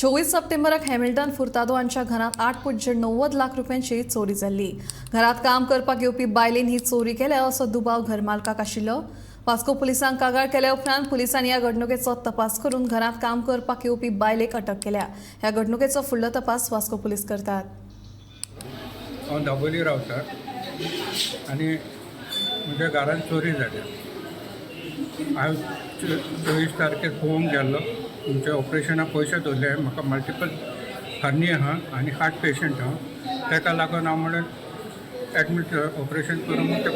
24 सप्टेंबराक Hamilton Furtado हांच्या घरांत 8.90 लाख रुपयांची चोरी जाल्ली। घरांत काम करपाक येवपी बायलेन ही चोरी केल्या असो दुबाव घरमालकाक आशिल्लो। वास्को पुलिसांक कागाळ केल्या उपरांत पुलिसांनी ह्या घडणुकेचो तपास करून घरांत काम करपाक येवपी बायलेक अटक केल्या। ह्या घडणुकेचो फुडलो तपास वास्को पुलीस करतात। हांव दाबोली रावता आनी म्हज्या घरांत चोरी जाल्या। हांव 24 तारखेक पळोवंक गेल्लो। तुमच्या ऑपरेशनाक पयशे दवरले। म्हाका मल्टिपल हर्नी आहा आनी हार्ट पेशंट आहा, ताका लागून हांव म्हणून एडमीट ऑपरेशन करून ते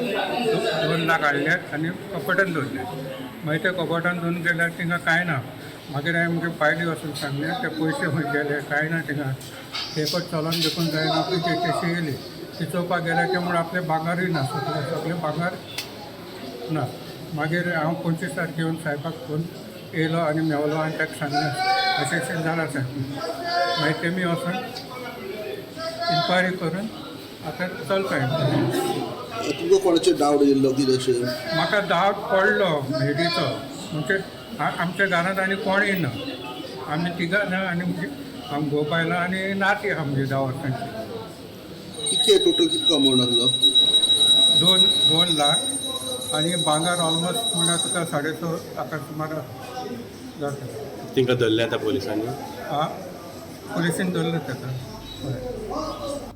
2 लाख हाडले आनी कपाटान दवरले। मागीर ते कपाटान दवरून गेल्यार थिंगा कांय ना। मागीर हांवें म्हजे पायली वचून सांगलें ते पयशे खंय गेले कांय ना थिंगा। पेपर चलोन देखून जायना कशी येयली ती चोवपाक गेल्यार ते म्हण आपले भांगारूय ना, सगळें भांगार ना। मागीर हांव 25 तारखे येवन साहेबाक फोन येयलो आनी मेवलो आनी ताका सांगलें अशें जालां साहेब। मागीर तेमी वचून इन्क्वायरी करून आतां चलता। तुमकां कोणाचेर डावट येयल्लो कितें अशें? म्हाका डावट पडलो हेडीचो, म्हणजे आमच्या घरांत आनी कोणूय ना। आमी तिगां ना आनी आमी घोव बायलां आनी नाती आहा म्हणजे 10 वर्सांची। कितके टोटल कितको अमावंट आसलो? 2 लाख आनी भांगार ऑलमोस्ट म्हळ्यार तुका 6.5 लाखा सुमार जाता। तिंका धरले आतां पोलिसांनी? पुलिसीन धरलो ताका। हय।